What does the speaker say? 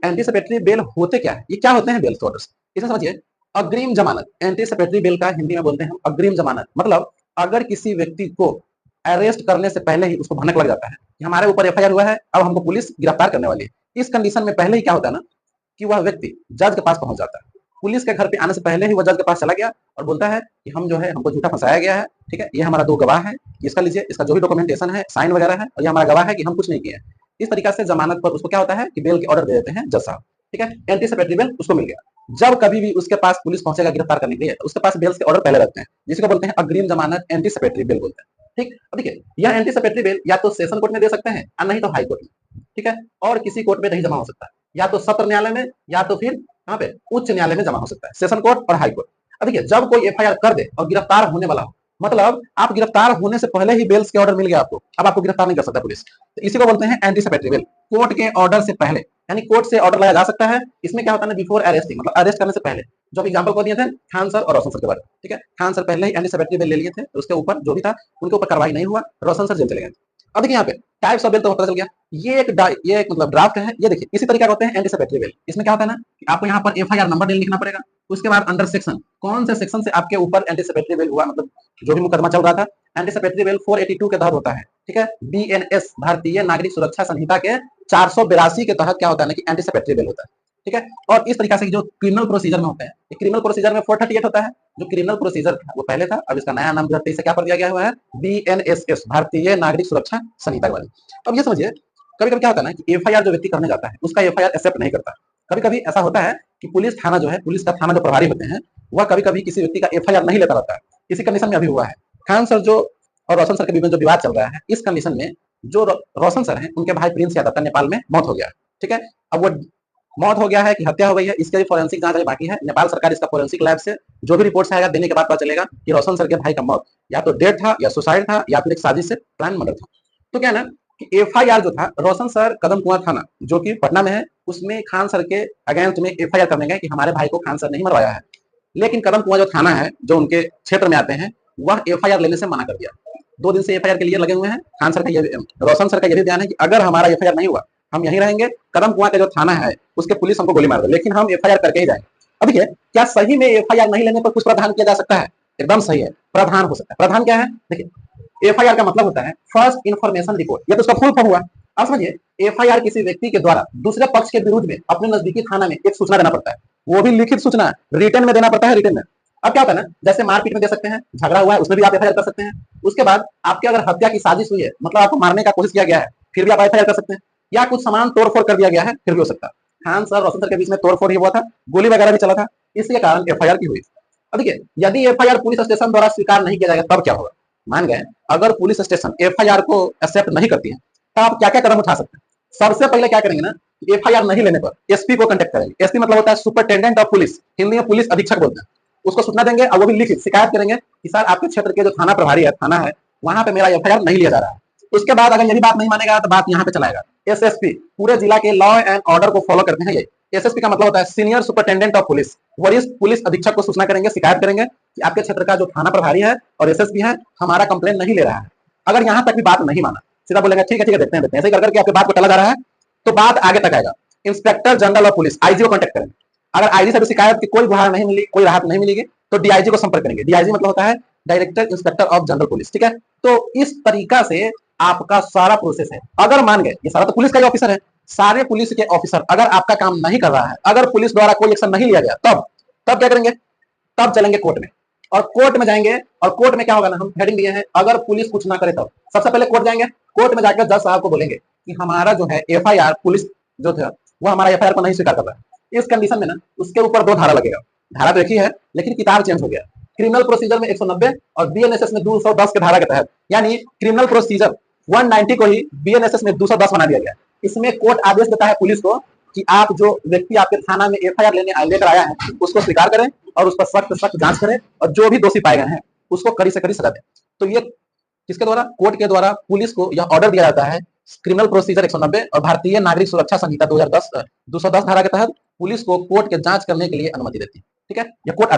Anticipatory bail होते क्या है, ये क्या होते हैं बेल ऑर्डर्स, इसे समझिए। अग्रिम जमानत, एंटीसिपेटरी बेल का हिंदी में बोलते हैं अग्रिम जमानत। मतलब अगर किसी व्यक्ति को अरेस्ट करने से पहले ही उसको भनक लग जाता है कि हमारे ऊपर एफआईआर हुआ है, अब हमको पुलिस गिरफ्तार करने वाली है, इस कंडीशन में पहले ही क्या होता है ना कि वह व्यक्ति जज के पास पहुंच जाता है। पुलिस के घर पे आने से पहले ही वह जज के पास चला गया और बोलता है कि हम जो है हमको झूठा फंसाया गया है, ठीक है, ये हमारा 2 गवाह है, इसका लीजिए, इसका जो भी डॉक्यूमेंटेशन है, साइन वगैरह है, और ये हमारा गवाह है कि हम कुछ नहीं किए। इस तरीका से जमानत पर उसको क्या होता है कि बेल के ऑर्डर दे देते हैं जज साहब, ठीक है। एंटीसिपेटरी बेल उसको मिल गया। जब कभी भी उसके पास पुलिस पहुंचेगा गिरफ्तार करने के लिए, तो उसके पास बेल्स के ऑर्डर पहले रहते हैं, जिसको बोलते हैं अग्रिम जमानत, एंटीसिपेटरी बेल बोलते हैं, ठीक। अब देखिए, यह एंटीसिपेटरी बेल या तो सेशन कोर्ट में दे सकते हैं और नहीं तो हाई कोर्ट में, ठीक है, और किसी कोर्ट में नहीं जमा हो सकता है, या तो सत्र न्यायालय में या तो फिर कहाँ पे उच्च न्यायालय में जमा हो सकता है, सेशन कोर्ट और हाई कोर्ट। अब देखिए, जब कोई एफआईआर कर दे और गिरफ्तार होने वाला हो, मतलब आप गिरफ्तार होने से पहले ही बेल्स के ऑर्डर मिल गया आपको, अब आपको गिरफ्तार नहीं कर सकता पुलिस, तो इसी को बोलते हैं एंटीसिपेटरी बेल। कोर्ट के ऑर्डर से पहले, यानी कोर्ट से ऑर्डर लाया जा सकता है। इसमें क्या होता है, बिफोर अरेस्टिंग, मतलब अरेस्ट करने से पहले। जो अभी एग्जांपल को दिए थे खान सर और रोशन सर के बारे में, ठीक है, खान सर पहले ही एंटीसिपेटरी बेल ले लिए थे, उसके ऊपर जो भी था उनके ऊपर कार्रवाई नहीं हुआ, रोशन सर जेल चले गए। अब देखिए यहाँ पे टाइप्स ऑफ बेल तो पता चल गया, ये एक मतलब ड्राफ्ट है, ये देखिए इसी तरीके का होते हैं एंटीसिपेटरी बेल। इसमें क्या होता है ना कि आपको यहाँ पर एफआईआर नंबर लिखना पड़ेगा, उसके बाद अंडर सेक्शन कौन से सेक्शन से आपके ऊपर एंटीसिपेटरी बेल हुआ, मतलब जो भी मुकदमा चल रहा था, एंटीसिपेटरी बेल 482 के तहत होता है, ठीक है। बीएनएस भारतीय नागरिक सुरक्षा संहिता के 482 के तहत क्या होता है ना कि एंटीसिपेटरी बेल होता है, ठीक है। और इस तरीका से जो क्रिमिनल प्रोसीजर में होता है, क्रिमिनल प्रोसीजर में 438 होता है, जो क्रिमिनल प्रोसीजर था वो पहले था, अब इसका नया नाम 2023 से क्या कर दिया गया हुआ है, बीएनएसएस भारतीय नागरिक सुरक्षा संहिता के बारे में। अब ये समझिए, कभी कभी क्या होता है ना कि एफआईआर जो व्यक्ति करने जाता है उसका एफआईआर एक्सेप्ट नहीं करता। कभी कभी ऐसा होता है कि पुलिस थाना जो है, पुलिस का थाना जो प्रभारी होते हैं, वह कभी कभी किसी व्यक्ति का एफआईआर नहीं लेता रहता है। इसी कंडीशन में अभी हुआ है खान सर जो और रोशन सर के बीच में जो विवाद चल रहा है, इस कंडीशन में जो रोशन सर हैं उनके भाई प्रिंस यादव का नेपाल में मौत हो गया है, ठीक है। अब वो मौत हो गया है कि हत्या हो गई है, इसका भी फोरेंसिक जांच अभी बाकी है। नेपाल सरकार इसका फोरेंसिक लैब से जो भी रिपोर्ट आएगा देने के बाद पता चलेगा कि रोशन सर के भाई का मौत या तो डेथ था या सुसाइड था या फिर एक साजिश से प्लान मर्डर था। तो क्या ना कि एफआईआर जो था रोशन सर कदम कुआं थाना जो कि पटना में है, उसमें खान सर के अगेंस्ट में एफआईआर करने गए कि हमारे भाई को खान सर नहीं मरवाया है। लेकिन कदम कुआं जो थाना है जो उनके क्षेत्र में आते हैं, वह एफआईआर लेने से मना कर दिया। 2 दिन से एफआईआर के लिए लगे हुए हैं। खान सर का ये, रोशन सर का यह भी बयान है कि अगर हमारा एफआईआर नहीं हुआ हम यहीं रहेंगे, कदम कुआं का जो थाना है उसके पुलिस हमको गोली मार दे, लेकिन हम एफआईआर करके ही जाएंगे। अब देखिए, क्या सही में एफआईआर नहीं लेने पर कुछ प्रावधान किया जा सकता है? एकदम सही है, प्रावधान हो सकता है। प्रावधान क्या है? देखिए, एफआईआर का मतलब होता है फर्स्ट इन्फॉर्मेशन रिपोर्ट, ये तो उसका फुल फॉर्म हुआ। अब समझिए, एफआईआर किसी व्यक्ति के द्वारा दूसरे पक्ष के विरुद्ध में अपने नजदीकी थाना में एक सूचना देना पड़ता है, वो भी लिखित सूचना, रिटर्न में देना पड़ता है, रिटर्न में। अब क्या होता है ना, जैसे मारपीट में दे सकते हैं, झगड़ा हुआ है उसमें भी आप एफआईआर कर सकते हैं। उसके बाद आपके अगर हत्या की साजिश हुई है, मतलब आपको मारने का कोशिश किया गया है, फिर भी आप एफआईआर कर सकते हैं। या कुछ सामान तोड़फोड़ कर दिया गया है, फिर भी हो सकता है। खान सर रोशन सर के बीच में तोड़फोड़ ही हुआ था, गोली वगैरह भी चला था, इसके कारण एफआईआर की हुई। अब देखिए, यदि एफआईआर पुलिस स्टेशन द्वारा स्वीकार नहीं किया जाएगा तब क्या होगा? मान गए अगर पुलिस स्टेशन एफआईआर को एक्सेप्ट नहीं करती है, तो आप क्या क्या कदम उठा सकते हैं? सबसे पहले क्या करेंगे ना, एफआईआर नहीं लेने पर एसपी को कांटेक्ट करेंगे। एसपी मतलब होता है सुपरिटेंडेंट ऑफ पुलिस, हिंदी में पुलिस अधीक्षक बोलते हैं। उसको सूचना देंगे और वो भी लिखित शिकायत करेंगे कि सर आपके क्षेत्र के जो थाना प्रभारी है, थाना है, वहां पे मेरा एफआईआर नहीं लिया जा रहा है। उसके बाद अगर यही बात नहीं मानेगा तो बात यहाँ पे चलाएगा एसएसपी, पूरे जिला के लॉ एंड ऑर्डर को फॉलो करते हैं ये। एसएसपी का मतलब होता है सीनियर सुपरिटेंडेंट ऑफ पुलिस। वरिष्ठ पुलिस अधीक्षक को सूचना करेंगे, शिकायत करेंगे कि आपके क्षेत्र का जो थाना प्रभारी है और एसएसपी है हमारा कंप्लेन नहीं ले रहा है। अगर यहाँ तक भी बात नहीं माना, सीधा बोलेंगे ठीक है देखते हैं, ऐसे ही करके आपकी बात को टला जा रहा है, तो बात आगे तक आएगा। Inspector general of police, IG को कांटेक्ट करेंगे। अगर आईजी से भी शिकायत की कोई गुहार नहीं मिली, कोई राहत नहीं मिलेगी, तो डीआईजी को संपर्क करेंगे। डीआईजी मतलब होता है director inspector of general police, ठीक है। तो इस तरीका से आपका सारा प्रोसेस है। अगर मान गए ये सारा तो पुलिस का ही ऑफिसर है, सारे पुलिस के ऑफिसर अगर आपका काम नहीं कर रहा है, अगर पुलिस द्वारा कोई एक्शन नहीं लिया गया, तब क्या करेंगे? तब चलेंगे कोर्ट में, और कोर्ट में जाएंगे, और कोर्ट में क्या होगा ना, हम हेडिंग दिए हैं, अगर पुलिस कुछ ना करे तब सबसे पहले कोर्ट जाएंगे। कोर्ट में जाकर जज साहब को बोलेंगे कि हमारा जो है एफआईआर पुलिस जो था वो हमारा एफआईआर को नहीं स्वीकार कर रहा है। इस कंडीशन में ना उसके ऊपर 2 धारा लगेगा। धारा तो एक ही है लेकिन किताब चेंज हो गया। क्रिमिनल प्रोसीजर में 190 और बीएनएसएस में 210 के धारा के तहत, यानी क्रिमिनल प्रोसीजर 190 को ही बीएनएसएस में 210 बना दिया गया। इसमें कोर्ट आदेश देता है पुलिस को कि आप जो व्यक्ति आपके थाना में एफआईआर लेकर आया है उसको स्वीकार करें और उस पर सख्त जांच करें, और जो भी दोषी पाए गए हैं उसको कड़ी से कड़ी सजा दें। तो ये किसके द्वारा? कोर्ट के द्वारा पुलिस को यह ऑर्डर दिया जाता है। क्रिमिनल प्रोसीजर 190 और भारतीय नागरिक सुरक्षा संहिता 2010 210 धारा के तहत पुलिस को कोर्ट के जांच करने के लिए अनुमति देती है, ठीक है। यह कोर्ट